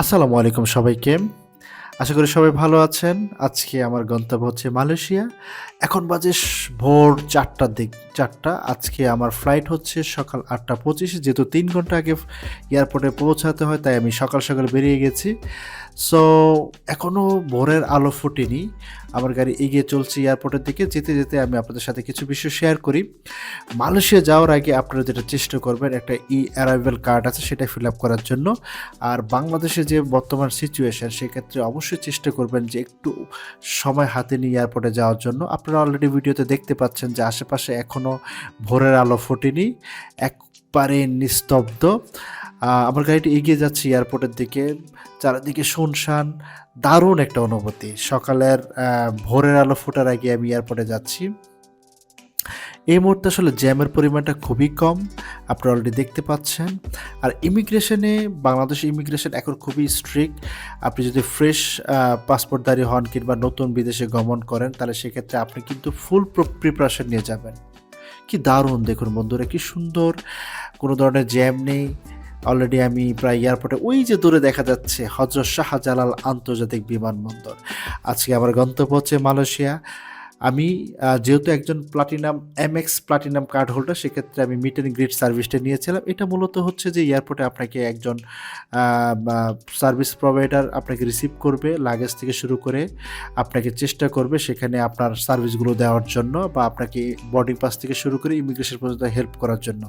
আসসালামু আলাইকুম সবাইকে। আশা করি সবাই ভালো আছেন। আজকে আমার গন্তব্য হচ্ছে মালয়েশিয়া। এখন বাজে ভোর ৪টার দিক ৪টা। আজকে আমার ফ্লাইট হচ্ছে সকাল ৮টা ২৫, যেহেতু ৩ ঘন্টা আগে এয়ারপোর্টে পৌঁছাতে হয়, তাই আমি সকাল সকাল বেরিয়ে গেছি। সো এখনও ভোরের আলো ফোটেনি। আমার গাড়ি এগিয়ে চলছে এয়ারপোর্টের দিকে। যেতে যেতে আমি আপনাদের সাথে কিছু বিষয় শেয়ার করি। মালয়েশিয়া যাওয়ার আগে আপনারা যেটা চেষ্টা করবেন, একটা অ্যারাইভাল কার্ড আছে, সেটা ফিল আপ করার জন্য। আর বাংলাদেশে যে বর্তমান সিচুয়েশন, সেক্ষেত্রে অবশ্যই চেষ্টা করবেন যে একটু সময় হাতে নিয়ে এয়ারপোর্টে যাওয়ার জন্য। আপনারা অলরেডি ভিডিওতে দেখতে পাচ্ছেন যে আশেপাশে এখনও ভোরের আলো ফোটেনি, একবারে নিস্তব্ধ। আমার গাড়িটি এগিয়ে যাচ্ছে এয়ারপোর্টের দিকে। চারিদিকে শুনশান, দারুণ একটা অনুভূতি। সকালের ভোরের আলো ফোটার আগে আমি এয়ারপোর্টে যাচ্ছি। এই মুহূর্তে আসলে জ্যামের পরিমাণটা খুবই কম, আপনারা অলরেডি দেখতে পাচ্ছেন। আর ইমিগ্রেশনে, বাংলাদেশ ইমিগ্রেশন এখন খুবই স্ট্রিক্ট। আপনি যদি ফ্রেশ পাসপোর্টধারী হন কিংবা নতুন বিদেশে গমন করেন, তাহলে সেক্ষেত্রে আপনি কিন্তু ফুল প্রিপারেশন নিয়ে যাবেন। কি দারুণ দেখুন বন্ধুরা, কি সুন্দর, কোনো ধরনের জ্যাম নেই। অলরেডি আমি প্রায় এয়ারপোর্টে, ওই যে দূরে দেখা যাচ্ছে হযরত শাহজালাল আন্তর্জাতিক বিমানবন্দর। আজকে আমার গন্তব্য হচ্ছে মালয়েশিয়া। আমি যেহেতু একজন এমএক্স প্লাটিনাম কার্ড হোল্ডার, সেক্ষেত্রে আমি মিট অ্যান্ড গ্রিট সার্ভিসটা নিয়েছিলাম। এটা মূলত হচ্ছে যে এয়ারপোর্টে আপনাকে একজন সার্ভিস প্রোভাইডার আপনাকে রিসিভ করবে, লাগেজ থেকে শুরু করে আপনাকে চেষ্টা করবে সেখানে আপনার সার্ভিসগুলো দেওয়ার জন্য, বা আপনাকে বোর্ডিং পাস থেকে শুরু করে ইমিগ্রেশন পর্যন্ত হেল্প করার জন্য।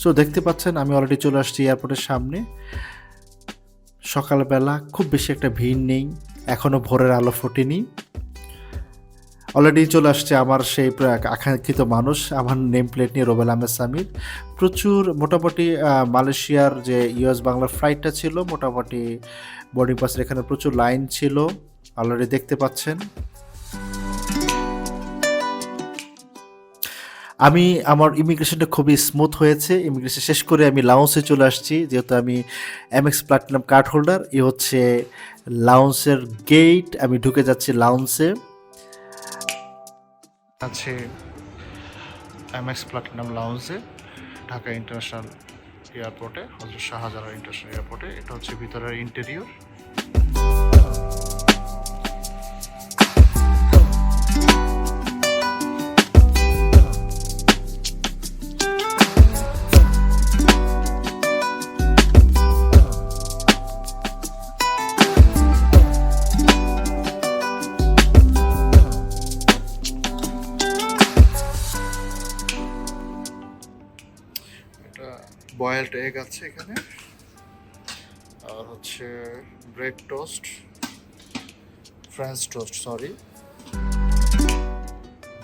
সো দেখতে পাচ্ছেন আমি অলরেডি চলে আসছি এয়ারপোর্টের সামনে। সকালবেলা খুব বেশি একটা ভিড় নেই, এখনও ভোরের আলো ফোটেনি। অলরেডি চলে আসছে আমার সেই আকাঙ্ক্ষিত মানুষ, আমার নেম প্লেট নিয়ে, রোবেল আহমেদ সামির। প্রচুর, মোটামুটি মালয়েশিয়ার যে ইউএস বাংলার ফ্লাইটটা ছিল, মোটামুটি বোর্ডিং পাসের এখানে প্রচুর লাইন ছিল, অলরেডি দেখতে পাচ্ছেন। আমার ইমিগ্রেশনটা খুবই স্মুথ হয়েছে। ইমিগ্রেশন শেষ করে আমি লাউন্সে চলে আসছি, যেহেতু আমি এমএক্স প্লাটিনাম কার্ড হোল্ডার। এ হচ্ছে লাউন্সের গেট, আমি ঢুকে যাচ্ছি লাউন্সে। আছে এমএক্স প্লাটিনাম লাউন্সে, ঢাকা ইন্টারন্যাশনাল এয়ারপোর্টে, হযরত শাহজালাল ইন্টারন্যাশনাল এয়ারপোর্টে। এটা হচ্ছে ভিতরের ইন্টেরিয়র। বয়েলড এগ আছে এখানে, আর হচ্ছে bread toast, French toast, sorry,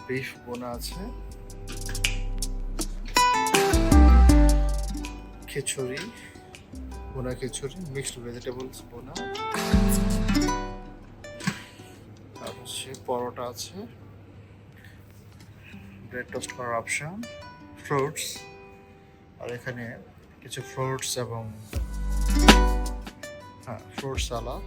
beef বোনা আছে, খিচুড়ি, বোনা খিচুড়ি, মিক্সড ভেজিটেবলস বোনা, আর হচ্ছে পরোটা আছে, ব্রেড টোস্ট করার অপশন, ফ্রুটস, আর এখানে কিছু ফ্রুটস এবং ফ্রুট সালাদ।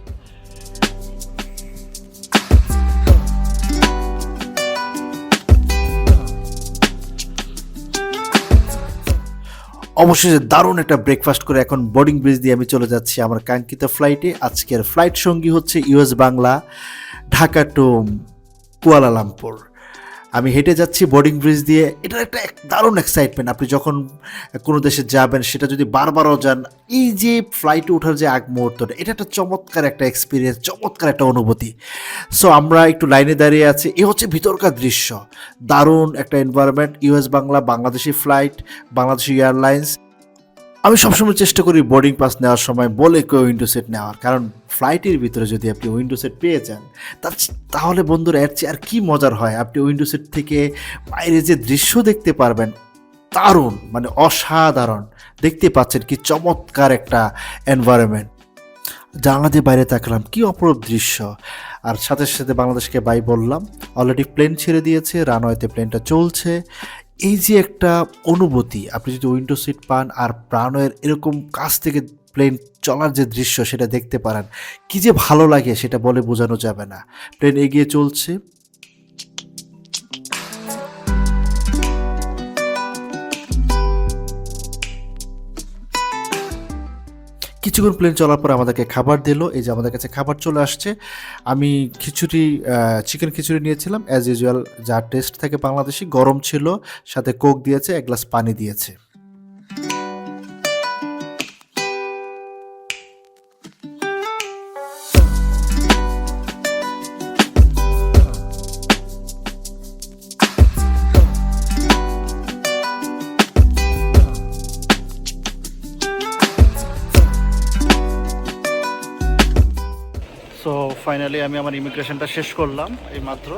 অবশেষে দারুণ একটা ব্রেকফাস্ট করে এখন বোর্ডিং ব্রিজ দিয়ে আমি চলে যাচ্ছি আমার কাঙ্ক্ষিত ফ্লাইটে। আজকের ফ্লাইট সঙ্গী হচ্ছে US Bangla, Dhaka two Kuala Lumpur. আমি হেঁটে যাচ্ছি বোর্ডিং ব্রিজ দিয়ে। এটার একটা দারুণ এক্সাইটমেন্ট। আপনি যখন কোনো দেশে যাবেন, সেটা যদি বারবারও যান, এই যে ফ্লাইটে ওঠার যে আগ মুহূর্তটা, এটা একটা চমৎকার একটা এক্সপিরিয়েন্স, চমৎকার একটা অনুভূতি। সো আমরা একটু লাইনে দাঁড়িয়ে আছি। এ হচ্ছে ভিতরকার দৃশ্য, দারুণ একটা environment. US Bangla, Bangladeshi flight, Bangladeshi airlines. আমি সবসময় চেষ্টা করি বোর্ডিং পাস নেওয়ার সময় বলে কেউ উইন্ডো সিট নেওয়ার, কারণ ফ্লাইটের ভিতরে যদি আপনি উইন্ডো সিট পেয়ে যান, তাহলে বন্ধুরা এর চেয়ে আর কি মজার হয়। আপনি উইন্ডো সিট থেকে বাইরে যে দৃশ্য দেখতে পারবেন, দারুণ, মানে অসাধারণ। দেখতে পাচ্ছেন কি চমৎকার একটা এনভায়রনমেন্ট। জানলা দিয়ে বাইরে তাকালাম, কি অপরূপ দৃশ্য। আর সাথে সাথে বাংলাদেশকে বাই বললাম। অলরেডি প্লেন ছেড়ে দিয়েছে, রানওয়েতে প্লেনটা চলছে। এই যে একটা অনুভূতি, আপনি যদি উইন্ডো সিট পান আর প্রাণের এরকম কাছ থেকে প্লেন চলার যে দৃশ্য সেটা দেখতে পারেন, কি যে ভালো লাগে সেটা বলে বোঝানো যাবে না। প্লেন এগিয়ে চলছে, কিছুক্ষণ প্লেন চলার পর আমাদেরকে খাবার দিল। এই যে আমাদের কাছে খাবার চলে আসছে। আমি খিচুড়ি, চিকেন খিচুড়ি নিয়েছিলাম অ্যাজ ইউজুয়াল, যা টেস্ট থাকে বাংলাদেশি, গরম ছিল, সাথে কোক দিয়েছে, এক গ্লাস পানি দিয়েছে। সো ফাইনালি আমি আমার ইমিগ্রেশনটা শেষ করলাম এইমাত্র।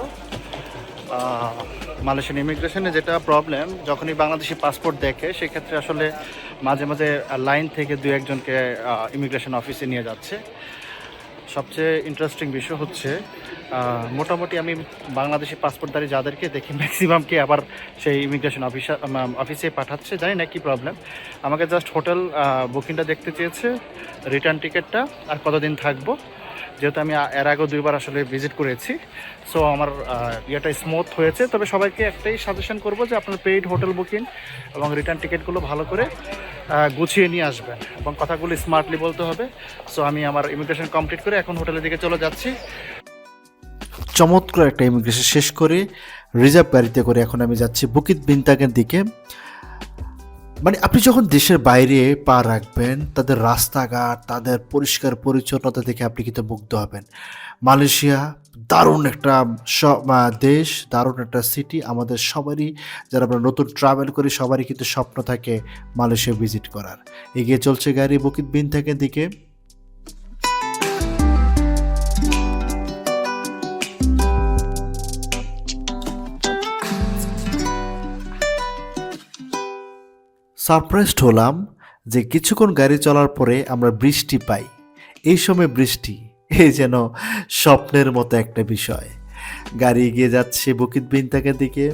মালয়েশিয়ান ইমিগ্রেশনে যেটা প্রবলেম, যখনই বাংলাদেশি পাসপোর্ট দেখে সেক্ষেত্রে আসলে মাঝে মাঝে লাইন থেকে দু একজনকে ইমিগ্রেশন অফিসে নিয়ে যাচ্ছে। সবচেয়ে ইন্টারেস্টিং বিষয় হচ্ছে মোটামুটি আমি বাংলাদেশি পাসপোর্টধারী যাদেরকে দেখি ম্যাক্সিমামকে আবার সেই ইমিগ্রেশন অফিসে পাঠাচ্ছে। জানি না কী প্রবলেম। আমাকে জাস্ট হোটেল বুকিংটা দেখতে চেয়েছে, রিটার্ন টিকিটটা, আর কতদিন থাকবো। যেহেতু আমি এর আগেও দুইবার আসলে ভিজিট করেছি, সো আমার ইয়েটা স্মুথ হয়েছে। তবে সবাইকে একটাই সাজেশন করব যে আপনার পেইড হোটেল বুকিং এবং রিটার্ন টিকিটগুলো ভালো করে গুছিয়ে নিয়ে আসবেন এবং কথাগুলো স্মার্টলি বলতে হবে। সো আমি আমার ইমিগ্রেশন কমপ্লিট করে এখন হোটেলের দিকে চলে যাচ্ছি। চমৎকার একটা ইমিগ্রেশন শেষ করে রিজার্ভ গাড়িতে করে এখন আমি যাচ্ছি বুকিত বিনতাকের দিকে। মানে আপনি যখন দেশের বাইরে পা রাখবেন, তাদের রাস্তাঘাট, তাদের পরিষ্কার পরিচ্ছন্নতা দেখে আপনি কিন্তু মুগ্ধ হবেন। মালয়েশিয়া দারুণ একটা দেশ, দারুণ একটা সিটি। আমাদের সবারই, যারা আমরা নতুন ট্রাভেল করি, সবারই কিন্তু স্বপ্ন থাকে মালয়েশিয়া ভিজিট করার। এগিয়ে চলছে গাড়ি বুকিত বিনতাকের দিকে। সারপ্রাইজড হলাম যে কিছুক্ষণ গাড়ি চলার পরে আমরা বৃষ্টি পাই। এই সময় বৃষ্টি, এই যেন স্বপ্নের মতো একটা বিষয়। গাড়ি এগিয়ে যাচ্ছে বুকিত বিনতাকের দিকে,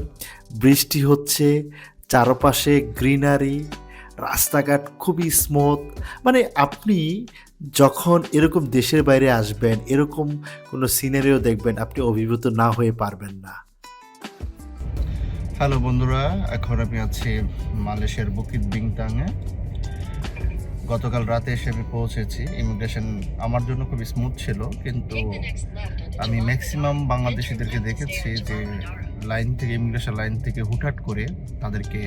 বৃষ্টি হচ্ছে, চারপাশে গ্রিনারি, রাস্তাঘাট খুবই স্মুথ। মানে আপনি যখন এরকম দেশের বাইরে আসবেন, এরকম কোনো সিনারিও দেখবেন, আপনি অভিভূত না হয়ে পারবেন না। হ্যালো বন্ধুরা, এখন আমি আছি মালয়েশিয়ার বুকিত বিনতাংয়ে। গতকাল রাতে এসে আমি পৌঁছেছি। ইমিগ্রেশন আমার জন্য খুব স্মুথ ছিল, কিন্তু আমি ম্যাক্সিমাম বাংলাদেশিদেরকে দেখেছি যে ইমিগ্রেশন লাইন থেকে হুটহাট করে তাদেরকে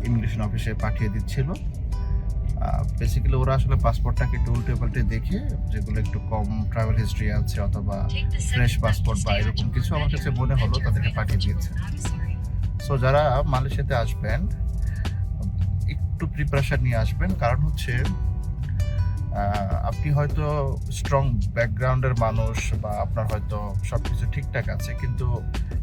ইমিগ্রেশন অফিসে পাঠিয়ে দিচ্ছিল। বেসিক্যালি ওরা আসলে পাসপোর্টটাকে একটু উল্টে পাল্টে দেখে, যেগুলো একটু কম ট্রাভেল হিস্ট্রি আছে অথবা ফ্রেশ পাসপোর্ট বা এরকম কিছু আমার কাছে মনে হলো, তাদেরকে পাঠিয়ে দিয়েছে। সো যারা মালয়েশিয়াতে আসবেন একটু প্রিপারেশন নিয়ে আসবেন, কারণ হচ্ছে আপনি হয়তো স্ট্রং ব্যাকগ্রাউন্ডের মানুষ বা আপনার হয়তো সব কিছু ঠিকঠাক আছে, কিন্তু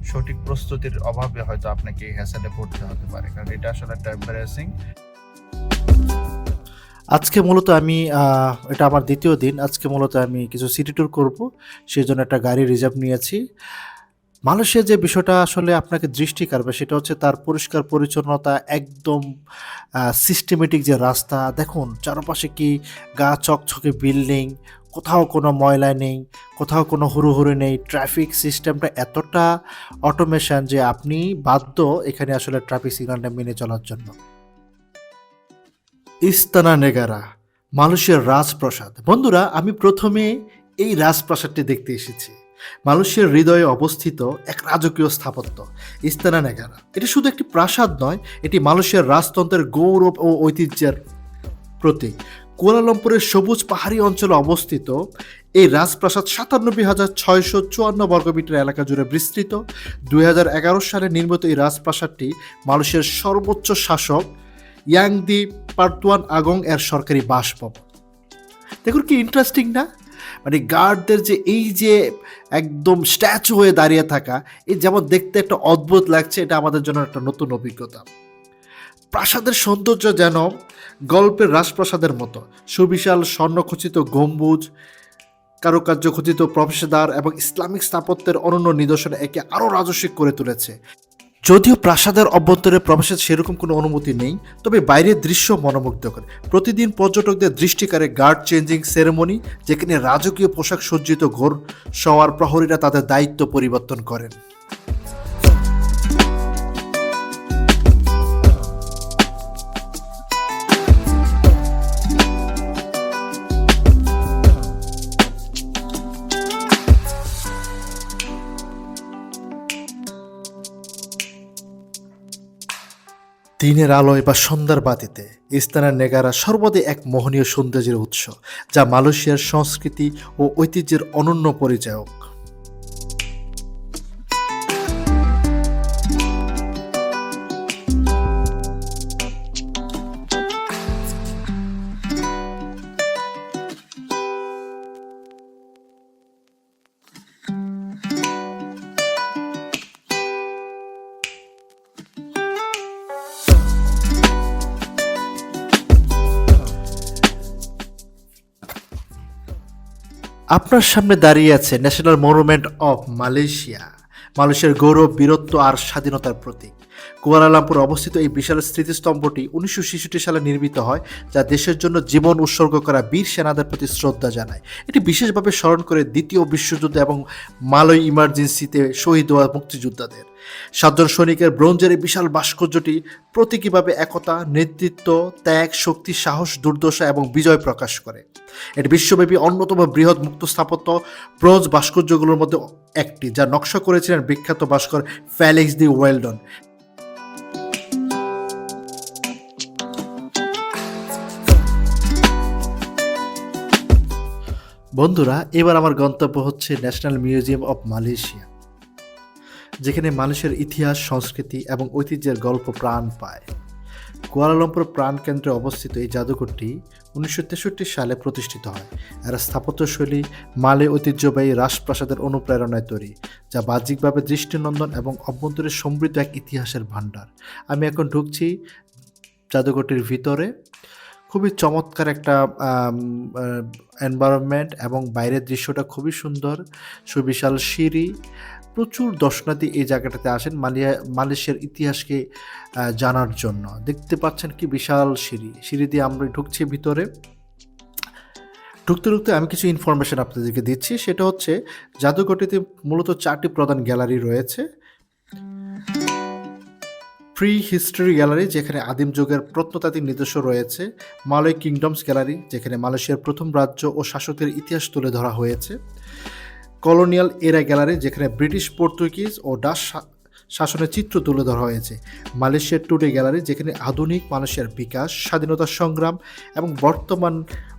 সঠিক প্রস্তুতির অভাবে হয়তো আপনাকে হ্যাসেলে পড়তে হতে পারে, কারণ এটা আসলে একটা এম্বারেসিং। আজকে মূলত আমি এটা আমার দ্বিতীয় দিন। আজকে মূলত আমি কিছু সিটি ট্যুর করব, সেই জন্য একটা গাড়ি রিজার্ভ নিয়েছি। মালয়েশিয়া যে বিষয়টা আসলে আপনাকে দৃষ্টি কাড়বে সেটা হচ্ছে তার পরিষ্কার পরিচ্ছন্নতা, একদম সিস্টেমেটিক যে রাস্তা। দেখুন চারপাশে কি গা চকচকে বিল্ডিং, কোথাও কোনো ময়লা নেই, কোথাও কোনো হুড়োহুড়ি নেই। ট্রাফিক সিস্টেমটা এতটা অটোমেশন যে আপনি বাধ্য এখানে আসলে ট্রাফিক সিগন্যালটা মেনে চলার জন্য। ইস্তানা নেগারা, মালয়েশিয়ার রাজপ্রাসাদ। বন্ধুরা, আমি প্রথমে এই রাজপ্রাসাদটি দেখতে এসেছি। মালয়েশিয়ার হৃদয়ে অবস্থিত এক রাজকীয় স্থাপত্য ইস্তানা নেগারা। এটি শুধু একটি প্রাসাদ নয়, এটি মালয়েশিয়ার রাজতন্ত্রের গৌরব ও ঐতিহ্যের প্রতীক। কুয়ালালামপুরের সবুজ পাহাড়ি অঞ্চলে অবস্থিত এই রাজপ্রাসাদ ৯৭,৬৫৪ বর্গমিটার এলাকা জুড়ে বিস্তৃত। ২০১১ সালে নির্মিত এই রাজপ্রাসাদটি মালয়েশিয়ার সর্বোচ্চ শাসক ইয়াংদি পার্তুয়ান আগং এর সরকারি বাসভবন। দেখুন কি ইন্টারেস্টিং না? মানে গার্ডদের যে এই যে একদম স্ট্যাচু হয়ে দাঁড়িয়ে থাকা, এই যেমন দেখতে একটা অদ্ভুত লাগছে, এটা আমাদের জন্য একটা নতুন অভিজ্ঞতা। প্রাসাদের সৌন্দর্য যেন গল্পের রাজপ্রাসাদের মতো। সুবিশাল স্বর্ণখচিত গম্বুজ, কারুকার্য খচিত প্রবেশদ্বার এবং ইসলামিক স্থাপত্যের অনন্য নিদর্শন একে আরও রাজস্বিক করে তুলেছে। যদিও প্রাসাদের অভ্যন্তরে প্রবেশের সেরকম কোনো অনুমতি নেই, তবে বাইরের দৃশ্য মনোমুগ্ধকর। প্রতিদিন পর্যটকদের দৃষ্টি কাড়ে গার্ড চেঞ্জিং সেরেমনি, যেখানে রাজকীয় পোশাক সজ্জিত ঘোর সওয়ার প্রহরীরা তাদের দায়িত্ব পরিবর্তন করেন। দিনের আলোয় বা সন্ধ্যার বাতিতে স্থানের নেগারা সর্বদাই এক মোহনীয় সৌন্দর্যের উৎস, যা মালয়েশিয়ার সংস্কৃতি ও ঐতিহ্যের অনন্য পরিচায়ক। আপনার সামনে দাঁড়িয়ে আছে ন্যাশনাল মনুমেন্ট অফ মালয়েশিয়া, মালয়েশিয়ার গৌরব, বীরত্ব আর স্বাধীনতার প্রতীক। কুয়ালালামপুর অবস্থিত এই বিশাল স্মৃতিস্তম্ভটি 1966 সালে নির্মিত হয়, যা দেশের জন্য জীবন উৎসর্গ করা বীর সেনাদের প্রতি শ্রদ্ধা জানায়। এটি বিশেষভাবে স্মরণ করে দ্বিতীয় বিশ্বযুদ্ধ এবং মালয় ইমার্জেন্সিতে শহীদ হওয়া মুক্তিযোদ্ধাদের। 7 জন সৈনিকের ব্রোঞ্জের এই বিশাল ভাস্কর্যটি প্রতীকীভাবে একতা, নেতৃত্ব, ত্যাগ, শক্তি, সাহস, দুর্দশা এবং বিজয় প্রকাশ করে। এটি বিশ্বব্যাপী অন্যতম বৃহৎ মুক্ত স্থাপত্য ব্রোঞ্জ ভাস্কর্যগুলোর মধ্যে একটি, যা নকশা করেছিলেন বিখ্যাত ভাস্কর ফেলিক্স ডি ওয়েলডন। বন্ধুরা, এবার আমার গন্তব্য হচ্ছে ন্যাশনাল মিউজিয়াম অফ মালয়েশিয়া, যেখানে মানুষের ইতিহাস, সংস্কৃতি এবং ঐতিহ্যের গল্প প্রাণ পায়। কুয়ালালামপুর প্রাণকেন্দ্রে অবস্থিত এই জাদুঘরটি 1963 সালে প্রতিষ্ঠিত হয়। এর স্থাপত্যশৈলী মালয় ঐতিহ্যবাহী রাজপ্রাসাদের অনুপ্রেরণায় তৈরি, যা বাহ্যিকভাবে দৃষ্টিনন্দন এবং অভ্যন্তরে সমৃদ্ধ এক ইতিহাসের ভাণ্ডার। আমি এখন ঢুকছি জাদুঘরটির ভিতরে। খুবই চমৎকার একটা এনভায়রনমেন্ট এবং বাইরের দৃশ্যটা খুবই সুন্দর। সুবিশাল সিঁড়ি, প্রচুর দর্শনার্থী এই জায়গাটাতে আসেন মালয়েশিয়ার ইতিহাসকে জানার জন্য। দেখতে পাচ্ছেন কি বিশাল সিঁড়ি দিয়ে আমরা ঢুকছি ভিতরে। ঢুকতে আমি কিছু ইনফরমেশন আপনাদেরকে দিচ্ছি। সেটা হচ্ছে জাদুঘরটিতে মূলত 4টি প্রধান গ্যালারি রয়েছে। প্রি হিস্টরি গ্যালারি, যেখানে আদিম যুগের প্রত্নতাত্ত্বিক নিদর্শ রয়েছে। মালয় কিংডমস গ্যালারি, যেখানে মালয়েশিয়ার প্রথম রাজ্য ও শাসকদের ইতিহাস তুলে ধরা হয়েছে। কলোনিয়াল এরা গ্যালারি, যেখানে ব্রিটিশ, পর্তুগিজ ও ডাচ শাসনের চিত্র তুলে ধরা হয়েছে। মালয়েশিয়ার টুডে গ্যালারি, যেখানে আধুনিক মালয়েশিয়ার বিকাশ, স্বাধীনতা সংগ্রাম এবং বর্তমান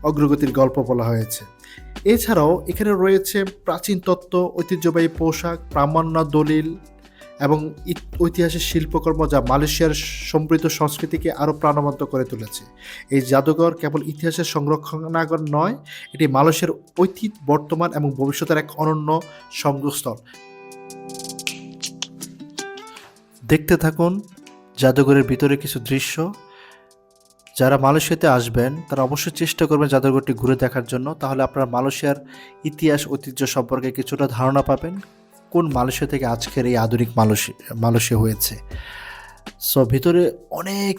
অগ্রগতির গল্প বলা হয়েছে। এছাড়াও এখানে রয়েছে প্রাচীন তত্ত্ব, ঐতিহ্যবাহী পোশাক, প্রামাণ্য দলিল এবং ঐতিহাসিক শিল্পকর্ম, যা মালয়েশিয়ার সমৃদ্ধ সংস্কৃতিকে আরও প্রাণবন্ত করে তুলেছে। এই জাদুঘর কেবল ইতিহাসের সংরক্ষণাগার নয়, এটি মালয়েশিয়ার অতীত, বর্তমান এবং ভবিষ্যতের এক অনন্য সংযোগস্থল। দেখতে থাকুন জাদুঘরের ভিতরে কিছু দৃশ্য। যারা মালয়েশিয়াতে আসবেন তারা অবশ্যই চেষ্টা করবেন জাদুঘরটি ঘুরে দেখার জন্য, তাহলে আপনারা মালয়েশিয়ার ইতিহাস, ঐতিহ্য সম্পর্কে কিছুটা ধারণা পাবেন, কোন মালয়েশিয়া থেকে আজকের এই আধুনিক মালয়েশিয়া হয়েছে। সো ভিতরে অনেক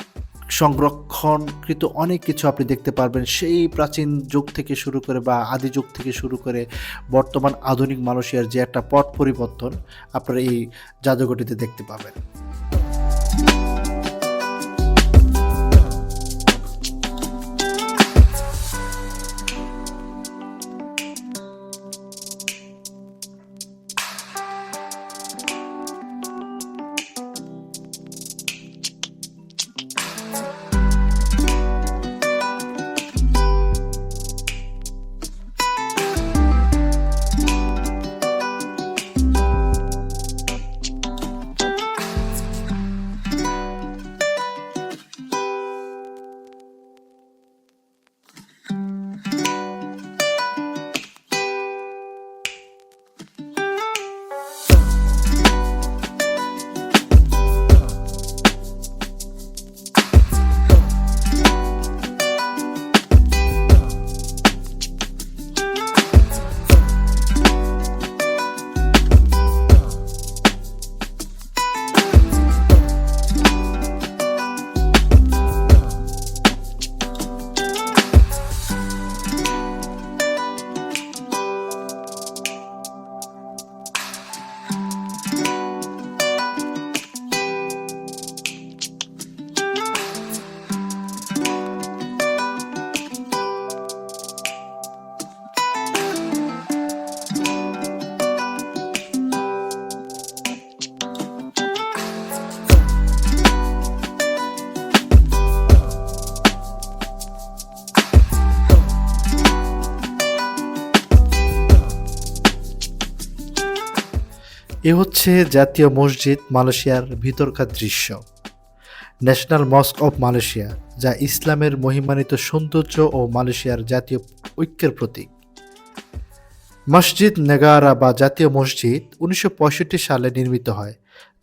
সংরক্ষণকৃত অনেক কিছু আপনি দেখতে পারবেন, সেই প্রাচীন যুগ থেকে শুরু করে বা আদি যুগ থেকে শুরু করে বর্তমান আধুনিক মালয়েশিয়ার যে একটা পট পরিবর্তন আপনারা এই জাদুঘরটিতে দেখতে পাবেন। এ হচ্ছে জাতীয় মসজিদ মালয়েশিয়ার ভিতরকার দৃশ্য। ন্যাশনাল মস্ক অফ মালয়েশিয়া, যা ইসলামের মহিমান্বিত সৌন্দর্য ও মালয়েশিয়ার জাতীয় ঐক্যের প্রতীক। মসজিদ নেগারা বা জাতীয় মসজিদ 1965 সালে নির্মিত হয়,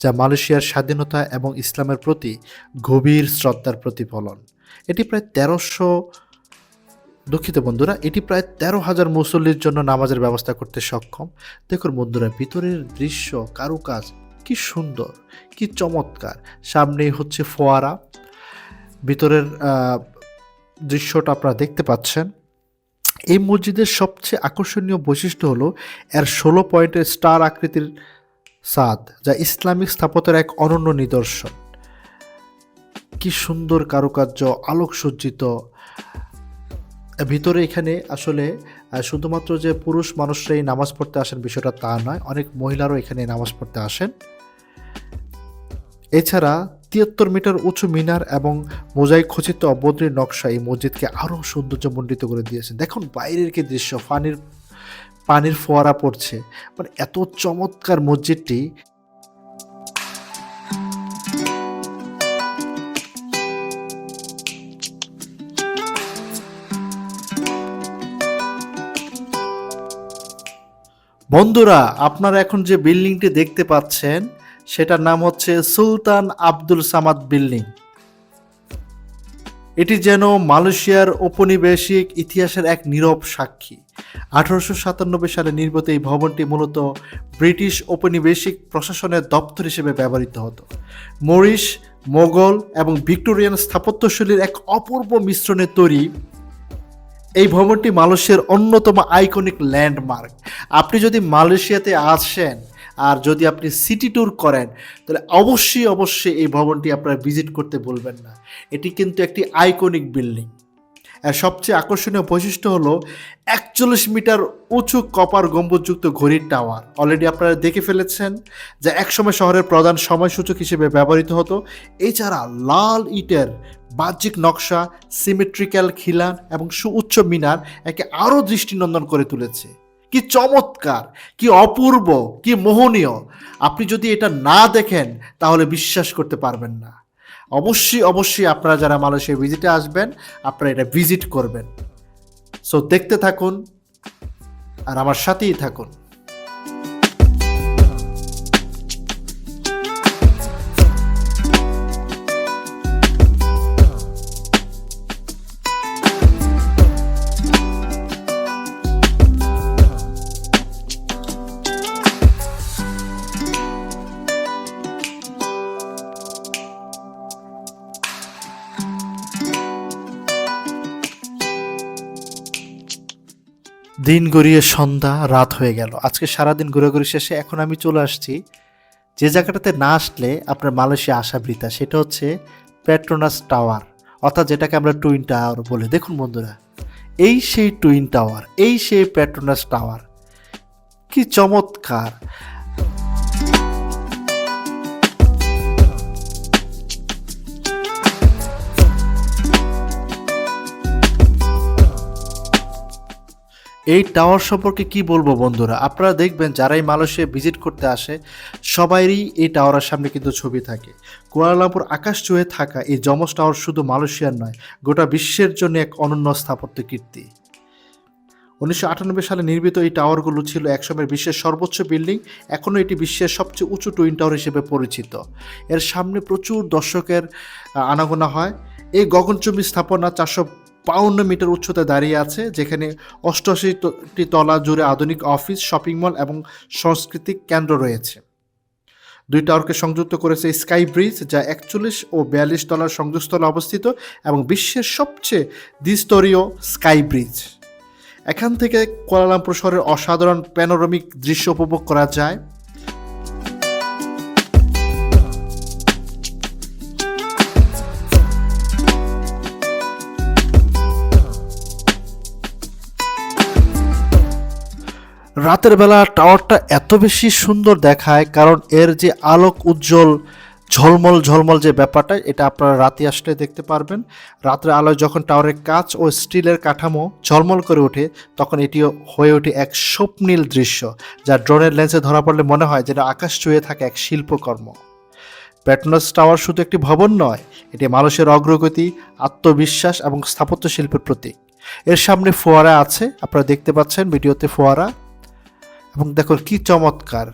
যা মালয়েশিয়ার স্বাধীনতা এবং ইসলামের প্রতি গভীর শ্রদ্ধার প্রতিফলন। এটি প্রায় 13,000 মুসল্লির জন্য নামাজের ব্যবস্থা করতে সক্ষম। দেখুন বন্ধুরা, ভিতরের দৃশ্য, কারুকাজ কি সুন্দর, কি চমৎকার। সামনেই হচ্ছে ফোয়ারা। ভিতরের দৃশ্যটা আপনারা দেখতে পাচ্ছেন। এই মসজিদের সবচেয়ে আকর্ষণীয় বৈশিষ্ট্য হলো এর 16 পয়েন্টের স্টার আকৃতির ছাদ, যা ইসলামিক স্থাপত্যের এক অনন্য নিদর্শন। কি সুন্দর কারুকার্য, আলোকসজ্জিত। ভিতরে এখানে আসলে শুধুমাত্র যে পুরুষ মানুষরাই নামাজ পড়তে আসেন বিষয়টা তা নয়, অনেক মহিলারও এখানে নামাজ পড়তে আসেন। এছাড়া 73 মিটার উঁচু মিনার এবং মোজাইক খচিত অবদ্রীর নকশা এই মসজিদকে আরও সৌন্দর্যমণ্ডিত করে দিয়েছে। দেখুন বাইরের কি দৃশ্য, পানির ফোয়ারা পড়ছে, মানে এত চমৎকার মসজিদটি। বন্ধুরা, আপনারা এখন যে বিল্ডিংটি দেখতে পাচ্ছেন সেটার নাম হচ্ছে সুলতান আব্দুল সামাদ বিল্ডিং। এটি যেন মালয়েশিয়ার ঔপনিবেশিক ইতিহাসের এক নীরব সাক্ষী। 1897 সালে নির্মিত এই ভবনটি মূলত ব্রিটিশ ঔপনিবেশিক প্রশাসনের দপ্তর হিসেবে ব্যবহৃত হতো। মরিশ, মোগল এবং ভিক্টোরিয়ান স্থাপত্যশৈলীর এক অপূর্ব মিশ্রণে তৈরি এই ভবনটি মালয়েশিয়ার অন্যতম আইকনিক ল্যান্ডমার্ক। আপনি যদি মালয়েশিয়াতে আসেন আর যদি আপনি সিটি ট্যুর করেন, তাহলে অবশ্যই এই ভবনটি আপনারা ভিজিট করতে ভুলবেন না। এটি কিন্তু একটি আইকনিক বিল্ডিং। আর সবচেয়ে আকর্ষণীয় বৈশিষ্ট্য হলো 41 মিটার উঁচু কপার গম্বুজযুক্ত ঘড়ির টাওয়ার। অলরেডি আপনারা দেখে ফেলেছেন, যা একসময় শহরের প্রধান সময়সূচক হিসেবে ব্যবহৃত হতো। এছাড়া লাল ইটের বাহ্যিক নকশা, সিমেট্রিক্যাল খিলান এবং সুউচ্চ মিনার একে আরও দৃষ্টিনন্দন করে তুলেছে। কি চমৎকার, কি অপূর্ব, কি মোহনীয়। আপনি যদি এটা না দেখেন তাহলে বিশ্বাস করতে পারবেন না। অবশ্যই আপনারা যারা মালয়েশিয়া ভিজিটে আসবেন, আপনারা এটা ভিজিট করবেন। সো দেখতে থাকুন আর আমার সাথেই থাকুন। দিন গড়িয়ে সন্ধ্যা, রাত হয়ে গেল। আজকে সারাদিন ঘোরাঘুরি শেষে এখন আমি চলে আসছি যে জায়গাটাতে না আসলে আপনার মালয়েশিয়া আসা বৃথা। সেটা হচ্ছে পেট্রোনাস টাওয়ার, অর্থাৎ যেটাকে আমরা টুইন টাওয়ার বলি। দেখুন বন্ধুরা, এই সেই টুইন টাওয়ার, এই সেই পেট্রোনাস টাওয়ার। কি চমৎকার। এই টাওয়ার সম্পর্কে কি বলবো বন্ধুরা, আপনারা দেখবেন যারাই মালয়েশিয়া ভিজিট করতে আসে সবারই এই টাওয়ারের সামনে কিন্তু ছবি থাকে। কুয়ালালামপুর আকাশ ছুঁয়ে থাকা এই যমজ টাওয়ার শুধু মালয়েশিয়ার নয়, গোটা বিশ্বের জন্য এক অনন্য স্থাপত্য কীর্তি। 1998 সালে নির্মিত এই টাওয়ারগুলো ছিল একসময়ের বিশ্বের সর্বোচ্চ বিল্ডিং। এখনও এটি বিশ্বের সবচেয়ে উঁচু টুইন টাওয়ার হিসেবে পরিচিত। এর সামনে প্রচুর দর্শকের আনাগোনা হয়। এই গগনচুম্বী স্থাপনা 452 মিটার উচ্চতায় দাঁড়িয়ে আছে, যেখানে 88টি তলা জুড়ে আধুনিক অফিস, শপিং মল এবং সাংস্কৃতিক কেন্দ্র রয়েছে। দুই টাওয়ারকে সংযুক্ত করেছে স্কাই ব্রিজ, যা 41 ও 42 তলার সংযোগস্থলে অবস্থিত এবং বিশ্বের সবচেয়ে দ্বিস্তরীয় স্কাই ব্রিজ। এখান থেকে কুয়ালালামপুর শহরের অসাধারণ প্যানোরামিক দৃশ্য উপভোগ করা যায়। রাতের বেলা টাওয়ারটা এত বেশি সুন্দর দেখায় কারণ এর যে আলোক উজ্জ্বল ঝলমল ঝলমল যে ব্যাপারটা, এটা আপনারা রাতে আসলে দেখতে পারবেন। রাত্রে আলোয় যখন টাওয়ারের কাঁচ ও স্টিলের কাঠামো ঝলমল করে ওঠে, তখন এটিও হয়ে ওঠে এক স্বপ্নীল দৃশ্য, যা ড্রোনের লেন্সে ধরা পড়লে মনে হয় যেন আকাশ ছুঁয়ে থাকে এক শিল্পকর্ম। পেট্রোনাস টাওয়ার শুধু একটি ভবন নয়, এটি মানুষের অগ্রগতি, আত্মবিশ্বাস এবং স্থাপত্য শিল্পের প্রতীক। এর সামনে ফোয়ারা আছে, আপনারা দেখতে পাচ্ছেন ভিডিওতে ফোয়ারা, এবং দেখুন কি চমৎকার।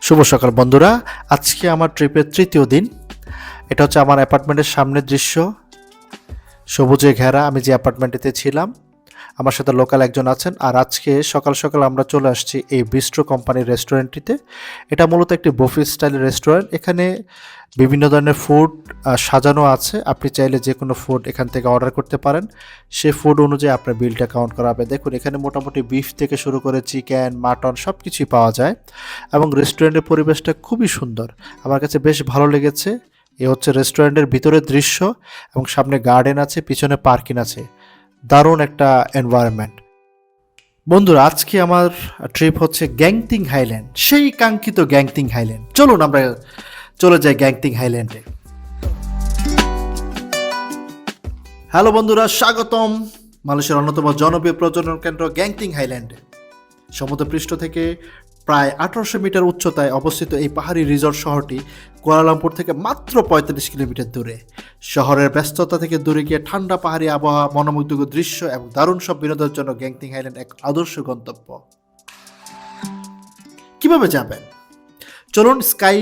শুভ সকাল বন্ধুরা, আজকে আমার ট্রিপের তৃতীয় দিন। এটা হচ্ছে আমার অ্যাপার্টমেন্টের সামনের দৃশ্য, সবুজে ঘেরা। আমি যে অ্যাপার্টমেন্টেতে ছিলাম, আমার সাথে লোকাল একজন আছেন। আর আজকে সকাল সকাল আমরা চলে আসছি এই বিস্ট্রো কোম্পানির রেস্টুরেন্টটিতে। এটা মূলত একটি বুফে স্টাইলের রেস্টুরেন্ট। এখানে বিভিন্ন ধরনের ফুড সাজানো আছে। আপনি চাইলে যে কোনো ফুড এখান থেকে অর্ডার করতে পারেন, সে ফুড অনুযায়ী আপনার বিলটা কাউন্ট করা হবে। দেখুন এখানে মোটামুটি বিফ থেকে শুরু করে চিকেন, মাটন সব কিছুই পাওয়া যায়, এবং রেস্টুরেন্টের পরিবেশটা খুবই সুন্দর, আমার কাছে বেশ ভালো লেগেছে। এ হচ্ছে রেস্টুরেন্টের ভিতরের দৃশ্য, এবং সামনে গার্ডেন আছে, পিছনে পার্কিং আছে। দারুণ একটা এনভায়রনমেন্ট। বন্ধুরা, আজকে আমার ট্রিপ হচ্ছে গ্যাংটিং হাইল্যান্ড, সেই কাঙ্ক্ষিত গ্যাংটিং হাইল্যান্ড। চলুন আমরা চলে যাই গ্যাংটিং হাইল্যান্ডে। হ্যালো বন্ধুরা, স্বাগতম মালয়েশিয়ার অন্যতম জনপ্রিয় পর্যটন কেন্দ্র গ্যাংটিং হাইল্যান্ডে। সমুদ্রপৃষ্ঠ থেকে প্রায় 1800 মিটার উচ্চতায় অবস্থিত এই পাহাড়ি রিসর্ট শহরটি কুয়ালালামপুর থেকে মাত্র 45 কিলোমিটার দূরে। শহরের ব্যস্ততা থেকে দূরে গিয়ে ঠান্ডা পাহাড়ি আবহাওয়া, মনোমুগ্ধকর দৃশ্য এবং দারুণ সব বিনোদনের জন্য গ্যাংটিং হাইল্যান্ড এক আদর্শ গন্তব্য। কিভাবে যাবেন? চলুন স্কাই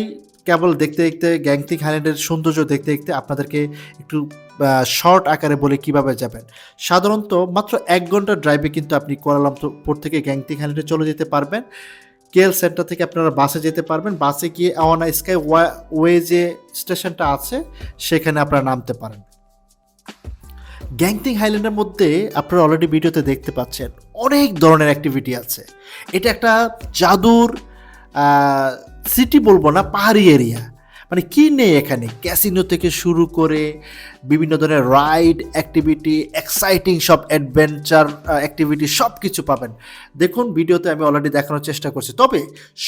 কেবল দেখতে দেখতে, গ্যাংটিং হাইল্যান্ডের সৌন্দর্য দেখতে দেখতে আপনাদেরকে একটু শর্ট আকারে বলে কিভাবে যাবেন। সাধারণত মাত্র 1 ঘন্টার ড্রাইভে কিন্তু আপনি কুয়ালালামপুর থেকে গ্যাংটিং হাইল্যান্ডে চলে যেতে পারবেন। কেএল সেন্টার থেকে আপনারা বাসে যেতে পারবেন। বাসে গিয়ে আওয়ানা স্কাই ওয়ে যে স্টেশনটা আছে, সেখানে আপনারা নামতে পারেন। গ্যাংটিং হাইল্যান্ডের মধ্যে আপনারা অলরেডি ভিডিওতে দেখতে পাচ্ছেন অনেক ধরনের অ্যাক্টিভিটি আছে। এটা একটা জাদুর সিটি বলবো না, পাহাড়ি এরিয়া। মানে কি নেই এখানে, ক্যাসিনো থেকে শুরু করে বিভিন্ন ধরনের রাইড অ্যাক্টিভিটি, এক্সাইটিং সব অ্যাডভেঞ্চার অ্যাক্টিভিটি সব কিছু পাবেন। দেখুন ভিডিওতে আমি অলরেডি দেখানোর চেষ্টা করছি। তবে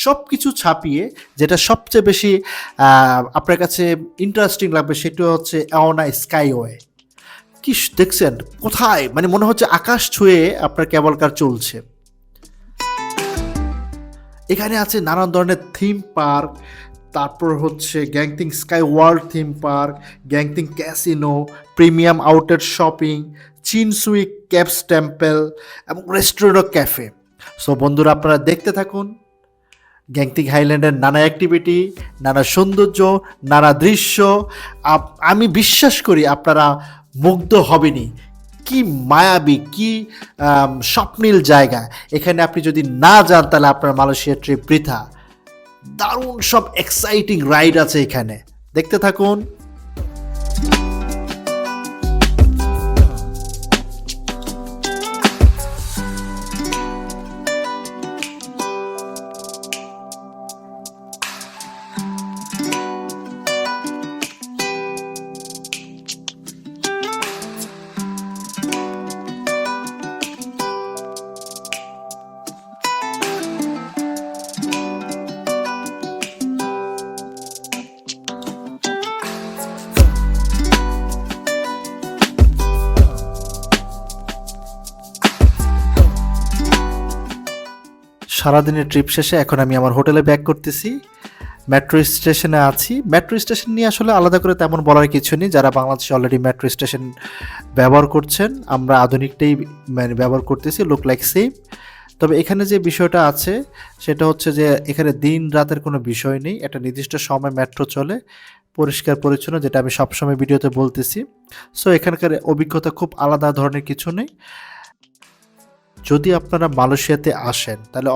সব কিছু ছাপিয়ে যেটা সবচেয়ে বেশি আপনার কাছে ইন্টারেস্টিং লাগবে, সেটা হচ্ছে আওয়ানা স্কাইওয়ে। কি দেখছেন কোথায়, মানে মনে হচ্ছে আকাশ ছুঁয়ে আপনার কেবল কার চলছে। এখানে আছে নানান ধরনের থিম পার্ক, তারপর হচ্ছে Genting Sky World theme park, Genting casino, premium outlet shopping, Chin Swee caves temple এবং রেস্টুরেন্ট ও ক্যাফে। সো বন্ধুরা, আপনারা দেখতে থাকুন গ্যাংটিং হাইল্যান্ডের নানা অ্যাক্টিভিটি, নানা সৌন্দর্য, নানা দৃশ্য। আমি বিশ্বাস করি আপনারা মুগ্ধ হবেনই। কি মায়াবী, কি স্বপ্নীল জায়গা। এখানে আপনি যদি না যান তাহলে আপনার মালয়েশিয়ার ট্রিপ বৃথা। দারুণ সব এক্সাইটিং রাইড আছে এখানে, দেখতে থাকুন। সারাদিনের ট্রিপ শেষে এখন আমি আমার হোটেলে ব্যাক করতেছি। মেট্রো স্টেশনে আছি। মেট্রো স্টেশন নিয়ে আসলে আলাদা করে তেমন বলার কিছু নেই। যারা বাংলাদেশে অলরেডি মেট্রো স্টেশন ব্যবহার করছেন, আমরা আধুনিকটাই মানে ব্যবহার করতেছি, লুক লাইক সেম। তবে এখানে যে বিষয়টা আছে সেটা হচ্ছে যে এখানে দিন রাতের কোনো বিষয় নেই। একটা নির্দিষ্ট সময় মেট্রো চলে, পরিষ্কার পরিচ্ছন্ন, যেটা আমি সবসময় ভিডিওতে বলতেছি। সো এখানকার অভিজ্ঞতা খুব আলাদা ধরনের কিছু নেই। যদি আপনারা মালয়েশিয়াতে আসেন তাহলে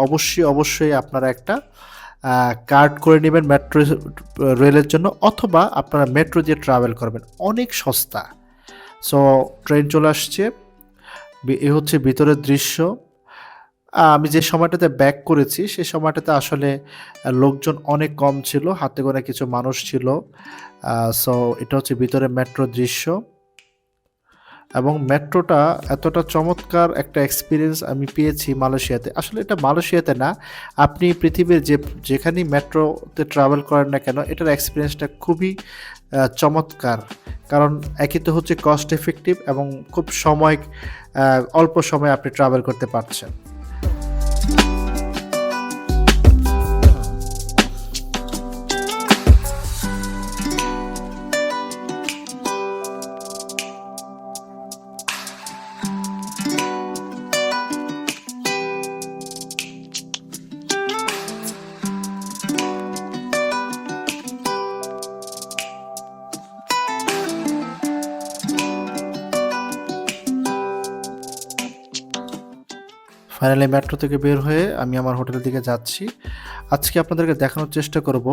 অবশ্যই আপনারা একটা কার্ড করে নেবেন মেট্রো রেলের জন্য, অথবা আপনারা মেট্রো দিয়ে ট্রাভেল করবেন, অনেক সস্তা। সো ট্রেন চলে আসছে, এ হচ্ছে ভিতরের দৃশ্য। আমি যে সময়টাতে ব্যাক করেছি সে সময়টাতে আসলে লোকজন অনেক কম ছিল, হাতে গোনা কিছু মানুষ ছিল। সো এটা হচ্ছে ভিতরে মেট্রো দৃশ্য এবং মেট্রোটা এতটা চমৎকার একটা এক্সপিরিয়েন্স আমি পেয়েছি মালয়েশিয়াতে। আসলে এটা মালয়েশিয়াতে না, আপনি পৃথিবীর যেখানেই মেট্রোতে ট্রাভেল করেন না কেন এটার এক্সপিরিয়েন্সটা খুবই চমৎকার। কারণ একই তো হচ্ছে কস্ট এফেক্টিভ এবং খুব অল্প সময়ে আপনি ট্রাভেল করতে পারছেন। ফাইনালি মেট্রো থেকে বের হয়ে আমি আমার হোটেলের দিকে যাচ্ছি। আজকে আপনাদেরকে দেখানোর চেষ্টা করব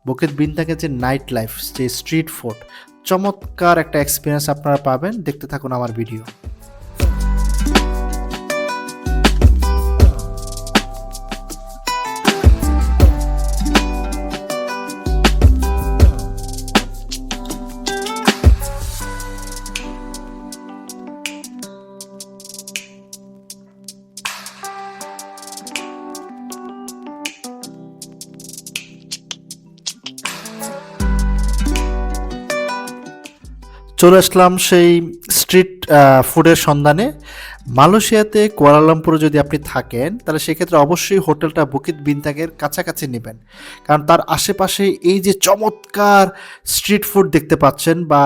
বুকিত বিনতাংয়ের যে নাইট লাইফ, যে স্ট্রিট ফুড, চমৎকার একটা এক্সপিরিয়েন্স আপনারা পাবেন। দেখতে থাকুন আমার ভিডিও। চলে আসলাম সেই স্ট্রিট ফুডের সন্ধানে। মালয়েশিয়াতে কুয়ালালামপুরে যদি আপনি থাকেন তাহলে সেক্ষেত্রে অবশ্যই হোটেলটা বুকিত বিনতাংয়ের কাছাকাছি নেবেন, কারণ তার আশেপাশে এই যে চমৎকার স্ট্রিট ফুড দেখতে পাচ্ছেন বা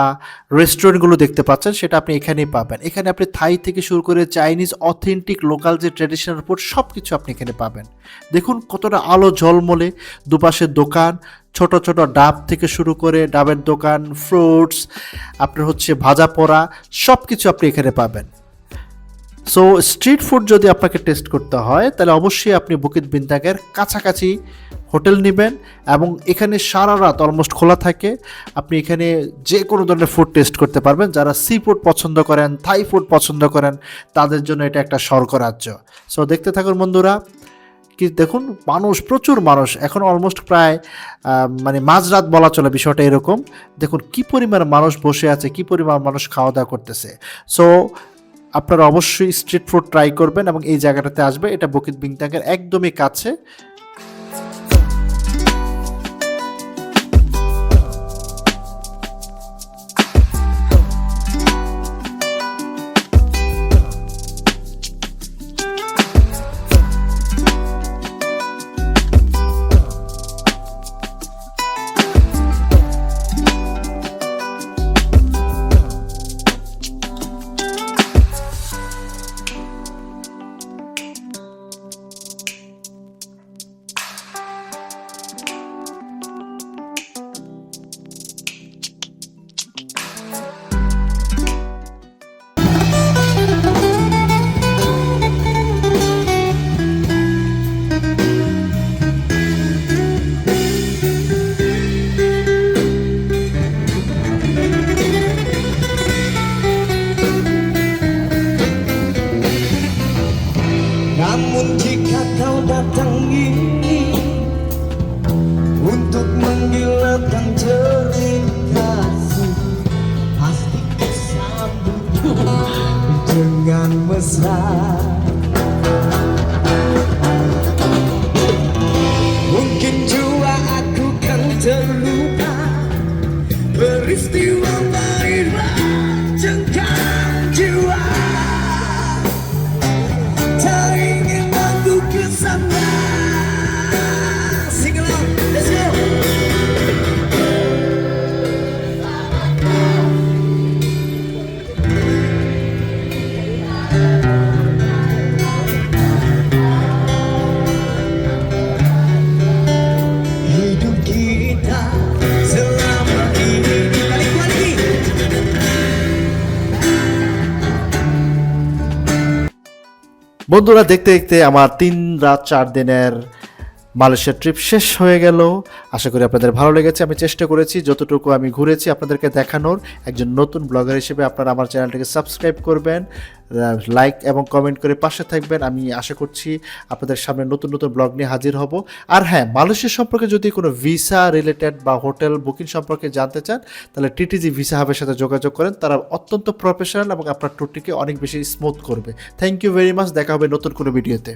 রেস্টুরেন্টগুলো দেখতে পাচ্ছেন সেটা আপনি এখানেই পাবেন। এখানে আপনি থাই থেকে শুরু করে চাইনিজ অথেন্টিক লোকাল যে ট্র্যাডিশনাল ফুড সব কিছু আপনি এখানে পাবেন। দেখুন কতটা আলো ঝলমলে, দুপাশে দোকান, ছোট ছোট ডাব থেকে শুরু করে ডাবের দোকান, ফ্রুটস, আপনার হচ্ছে ভাজা পোড়া, সব কিছু আপনি এখানে পাবেন। সো স্ট্রিট ফুড যদি আপনাকে টেস্ট করতে হয় তাহলে অবশ্যই আপনি বুকিত বিনতাংয়ের কাছাকাছি হোটেল নেবেন এবং এখানে সারা রাত অলমোস্ট খোলা থাকে। আপনি এখানে যে কোনো ধরনের ফুড টেস্ট করতে পারবেন। যারা সি ফুড পছন্দ করেন, থাই ফুড পছন্দ করেন, তাদের জন্য এটা একটা স্বর্গরাজ্য। সো দেখতে থাকুন বন্ধুরা। কি দেখুন, প্রচুর মানুষ, এখন অলমোস্ট প্রায় মানে মাঝরাত বলা চলে বিষয়টা এরকম। দেখুন কি পরিমাণ মানুষ বসে আছে, কি পরিমাণ মানুষ খাওয়া দাওয়া করতেছে। সো আপনারা অবশ্যই স্ট্রিট ফুড ট্রাই করবেন এবং এই জায়গাটাতে আসবে। এটা বুকিত বিনতাংয়ের একদমই কাছে। Namun jika kau datang ini untuk menggilangkan jerit kasih, pasti kusambut dengan mesra. Mungkin jua aku kan terlupa peristiwa lain mencengkam jiwa. Sing along, let's go. Hidup kita selama ini balik lagi. বন্ধুরা দেখতে দেখতে আমার 3 রাত 4 দিনের মালয়েশিয়ার trip শেষ হয়ে গেল। আশা করি আপনাদের ভালো লেগেছে। আমি চেষ্টা করেছি যতটুকু আমি ঘুরেছি আপনাদেরকে দেখানোর। একজন নতুন ব্লগার হিসেবে আপনারা আমার চ্যানেলটিকে সাবস্ক্রাইব করবেন, লাইক এবং কমেন্ট করে পাশে থাকবেন। আমি আশা করছি আপনাদের সামনে নতুন নতুন ব্লগ নিয়ে হাজির হব। আর হ্যাঁ, মালয়েশিয়া সম্পর্কে যদি কোনো ভিসা রিলেটেড বা হোটেল বুকিং সম্পর্কে জানতে চান, তাহলে টিটিজি ভিসা হাবের সাথে যোগাযোগ করেন। তারা অত্যন্ত প্রফেশনাল এবং আপনার ট্যুরটিকে অনেক বেশি স্মুথ করবে। Thank you very much. দেখা হবে নতুন কোনো ভিডিওতে।